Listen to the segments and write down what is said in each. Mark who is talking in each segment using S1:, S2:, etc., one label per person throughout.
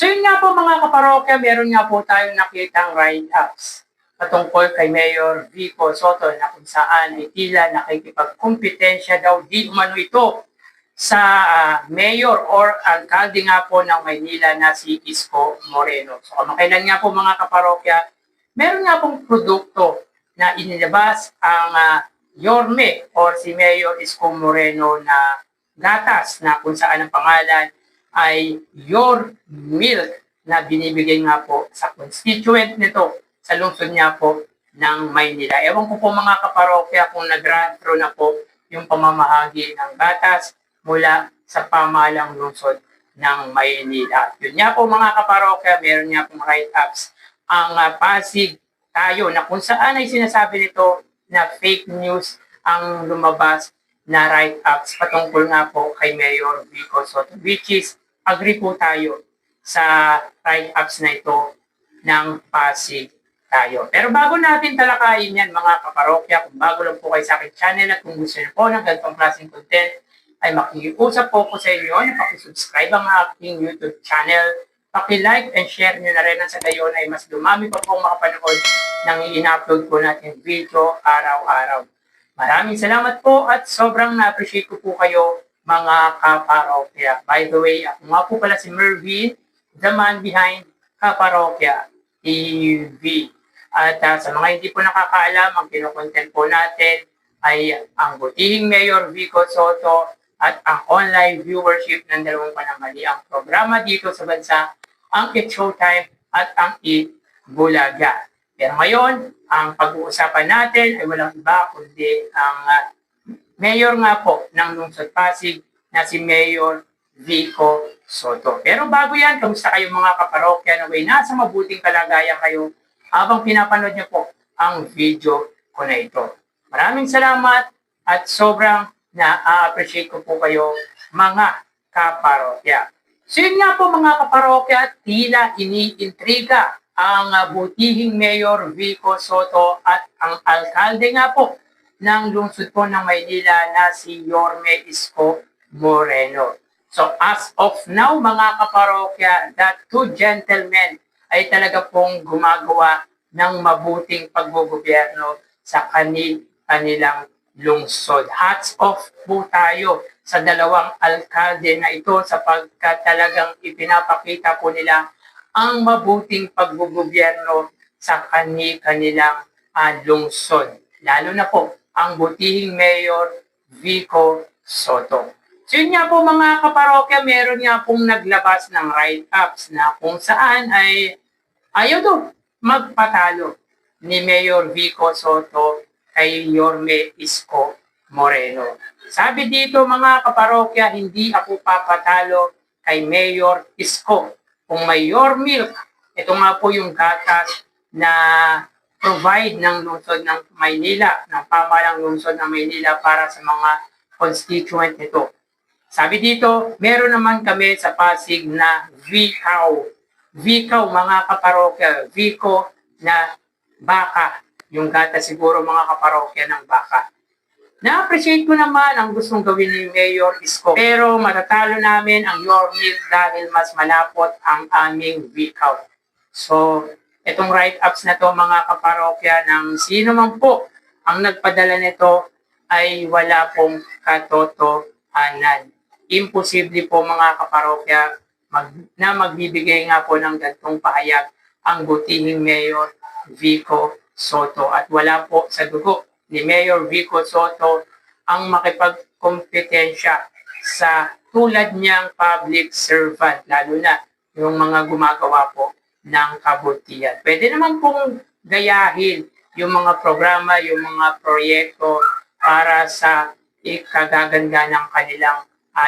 S1: So yun nga po mga kaparokya, meron nga po tayong nakitang write-ups patungkol kay Mayor Vico Soto na kung saan ay tila nakikipagkumpetensya daw di umano ito sa mayor or alkalde nga po ng Maynila na si Isko Moreno. So kamakailan nga po mga kaparokya, meron nga pong produkto na inilabas ang Yorme or si Mayor Isko Moreno na gatas na kung saan ang pangalan ay Your Milk na binibigay nga po sa constituent nito sa lungsod niya po ng Maynila. Ewan ko po mga kaparokya kung nag-run through na po yung pamamahagi ng gatas mula sa pamahalang lungsod ng Maynila. Yun nga po mga kaparokya, meron nga pong write-ups ang Pasig Tayo na kung saan ay sinasabi nito na fake news ang lumabas na write-ups patungkol nga po kay Mayor Vico Soto, which is agree po tayo sa write-ups na ito ng Pasig Tayo. Pero bago natin talakayin yan mga kaparokya, kung bago lang po kayo sa aking channel at kung gusto niyo po ng ganitong klaseng content, ay makikiusap po ko sa inyo na pakisubscribe ang aking YouTube channel, paki-like and share nyo na rin sa gayon ay mas dumami pa pong makapanood ng i-upload po natin video araw-araw. Maraming salamat po at sobrang na-appreciate ko po kayo mga kaparokya. By the way, ako nga po pala si Mervin, the man behind Kaparokya TV. At sa mga hindi po nakakaalam, ang kinokontent po natin ay ang butihing Mayor Vico Soto at ang online viewership ng dalawang pananghaliang programa dito sa bansa, ang It's Showtime at ang Eat Bulaga. Pero ngayon, ang pag-uusapan natin ay walang iba kundi ang mayor nga po ng lungsod Pasig na si Mayor Vico Soto. Pero bago yan, kamusta kayo mga kaparokya na may nasa mabuting kalagayan kayo habang pinapanood niyo po ang video ko na ito. Maraming salamat at sobrang na-appreciate ko po kayo mga kaparokya. So yun nga po mga kaparokya, tila iniintriga ang butihing Mayor Vico Soto at ang alkalde nga po ng lungsod po ng Maynila na si Yorme Isko Moreno. So as of now mga kaparokya, that two gentlemen ay talaga pong gumagawa ng mabuting paggogobyerno sa kanilang lungsod. Hats off po tayo sa dalawang alkalde na ito sapagkat talagang ipinapakita po nila ang mabuting paggogobyerno sa kanilang lungsod. Lalo na po ang butihing Mayor Vico Soto. So yun nga po mga kaparokya, meron nga pong naglabas ng write-ups na kung saan ay ayaw to magpatalo ni Mayor Vico Soto kay Yorme Isko Moreno. Sabi dito mga kaparokya, hindi ako papatalo kay Mayor Isko. Kung may Your Milk, ito nga po yung gatas na provide ng lungsod ng Maynila, ng pamahalang lungsod ng Maynila para sa mga constituent nito. Sabi dito, meron naman kami sa Pasig na Vico. Vico mga kaparokya, Vico na baka. Yung gatas siguro mga kaparokya ng baka. Na-appreciate ko naman ang gustong gawin ni Mayor Isko. Pero matatalo namin ang Your Milk dahil mas malapot ang aming Vico. So, itong write-ups na to mga kaparokya ng sino man po ang nagpadala nito ay wala pong katotohanan. Imposible po mga kaparokya na magbibigay nga po ng gantong pahayag ang butihing Mayor Vico Soto. At wala po sa dugo ni Mayor Vico Soto ang makipagkompetensya sa tulad niyang public servant, lalo na yung mga gumagawa po ng kabutihan. Pwede naman pong gayahin yung mga programa, yung mga proyekto para sa ikagaganda ng kanilang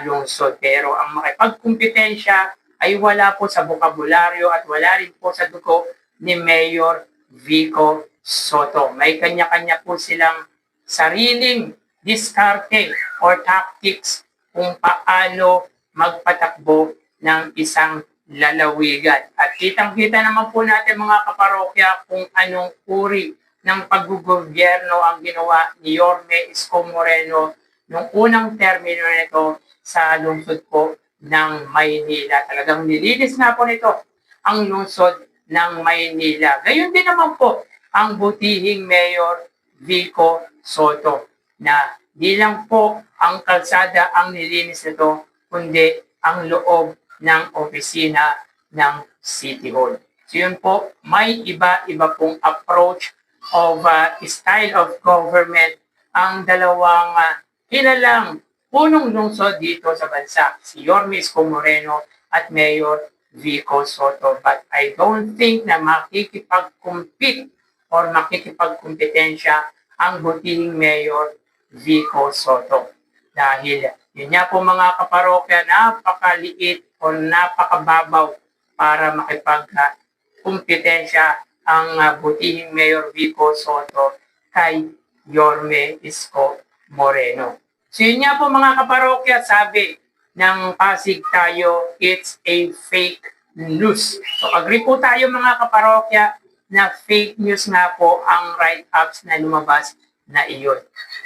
S1: lungsod. Pero ang makipagkompetensya ay wala po sa bokabularyo at wala rin po sa dugo ni Mayor Vico Soto. May kanya-kanya po silang sariling diskarte or tactics kung paano magpatakbo ng isang lalawigan. At kitang-kita naman po natin mga kaparokya kung anong uri ng paggugobyerno ang ginawa ni Yorme Isko Moreno nung unang termino nito sa lungsod po ng Maynila. Talagang nilinis nga po nito ang lungsod ng Maynila. Gayon din naman po ang butihing Mayor Vico Soto na di lang po ang kalsada ang nilinis nito, kundi ang loob ng opisina ng City Hall. So yun po, may iba-iba pong approach of style of government ang dalawang kilalang punong lungsod dito sa bansa, si Yorme Isko Moreno at Mayor Vico Soto. But I don't think na makikipag-compete or makikipagkompetensya ang butihing Mayor Vico Soto. Dahil yun nga po mga kaparokya, napakaliit o napakababaw para makipagkompetensya ang butihing Mayor Vico Soto kay Yorme Isko Moreno. So yun nga po mga kaparokya, sabi ng Pasig Tayo, it's a fake news. So agree po tayo mga kaparokya na fake news nga po ang write-ups na lumabas na iyon.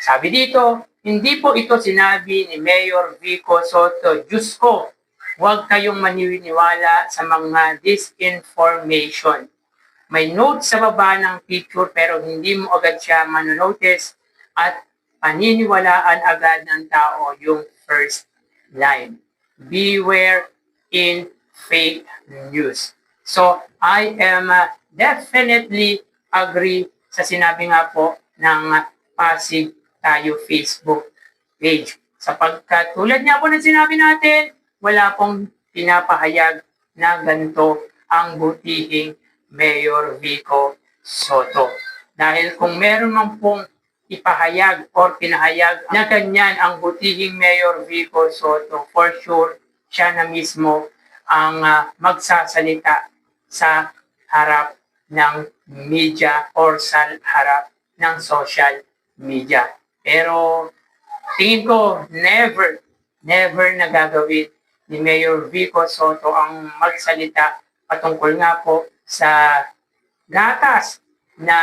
S1: Sabi dito, hindi po ito sinabi ni Mayor Vico Soto. Diyos ko, huwag kayong maniniwala sa mga disinformation. May note sa baba ng picture pero hindi mo agad siya manonotice at paniniwalaan agad ng tao yung first line. Beware in fake news. So, I am definitely agree sa sinabi nga po ng Pasig Tayo Facebook page. Sapagkat tulad nga po ng sinabi natin, wala pong pinapahayag na ganito ang butihing Mayor Vico Soto. Dahil kung meron man pong ipahayag or pinahayag na ganyan ang butihing Mayor Vico Soto, for sure, siya na mismo ang magsasalita sa harap ng media or sa harap ng social media. Pero tingin ko, never na gagawin ni Mayor Vico Soto ang magsalita patungkol nga po sa gatas na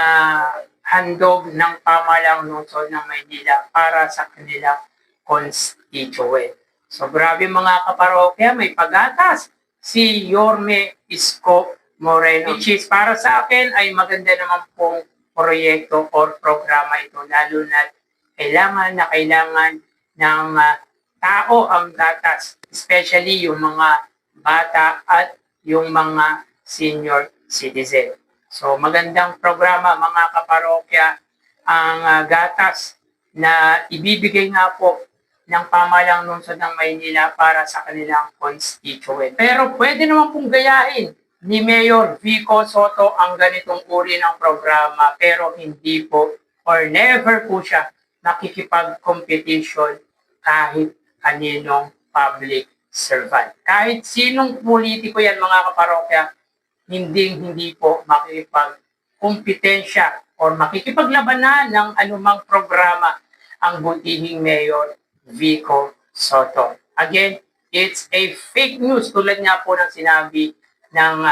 S1: handog ng pamahalang lungsod ng Maynila para sa kanilang constituent. So grabe mga kaparokya, may pagatas si Yorme Isko Moreno, which is para sa akin ay maganda naman pong proyekto or programa ito, lalo na kailangan ng tao ang gatas, especially yung mga bata at yung mga senior citizen. So magandang programa mga kaparokya ang gatas na ibibigay nga po ng pamahalang lungsod ng Maynila para sa kanilang constituent. Pero pwede naman pong gayahin ni Mayor Vico Soto ang ganitong uri ng programa, pero hindi po or never po siya nakikipag-competition kahit kaninong public servant. Kahit sinong politiko yan mga kaparokya, hindi po makikipag-kompetensya or makikipaglabanan ng anumang programa ang butihing Mayor Vico Soto. Again, it's a fake news tulad nga po ng sinabi ng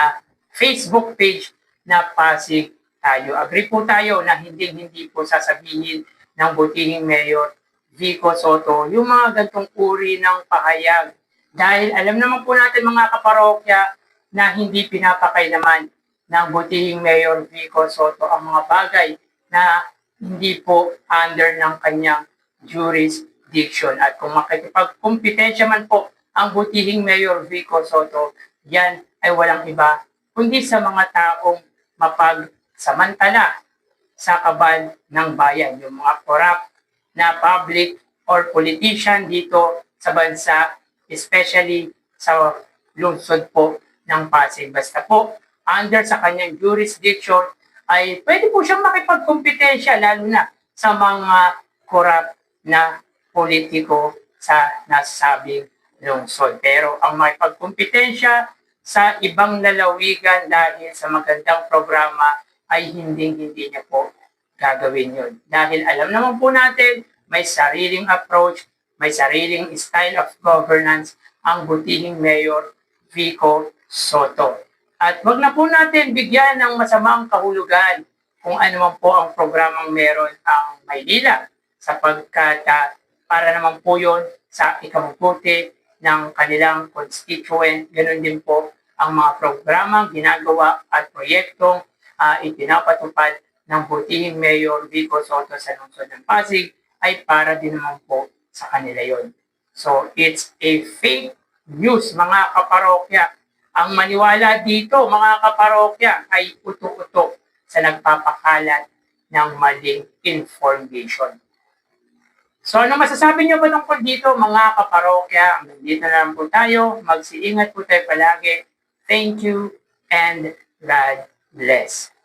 S1: Facebook page na Pasig Tayo. Agree po tayo na hindi po sasabihin ng butihing Mayor Vico Soto yung mga gantong uri ng pahayag. Dahil alam naman po natin mga kaparokya na hindi pinapakailaman ng butihing Mayor Vico Soto ang mga bagay na hindi po under ng kanyang jurisdiction. At kung makikipagkompetensya man po ang butihing Mayor Vico Soto, yan ay walang iba kundi sa mga taong mapagsamantala sa kaban ng bayan, yung mga corrupt na public or politician dito sa bansa, especially sa lungsod po ng Pasig. Basta po, under sa kanyang jurisdiction, ay pwede po siyang makipagkompetensya, lalo na sa mga corrupt na politiko sa nasabing lungsod. Pero ang makipagkompetensya sa ibang lalawigan dahil sa magandang programa ay hindi niya po gagawin yun. Dahil alam naman po natin, may sariling approach, may sariling style of governance ang butihing Mayor Vico Soto. At wag na po natin bigyan ng masamang kahulugan kung ano man po ang programang meron ang Maynila, sapagkat para naman po yun sa ikabubuti ng kanilang constituent. Ganon din po ang mga programang ginagawa at proyektong ipinapatupad ng butihing Mayor Vico Soto sa lungsod ng Pasig ay para din naman po sa kanila yon. So it's a fake news mga kaparokya. Ang maniwala dito mga kaparokya ay uto-uto sa nagpapakalat ng maling information. So ano masasabi niyo ba tungkol dito mga kaparokya? Dito na lang po tayo. Magsiingat po tayo palagi. Thank you and God bless.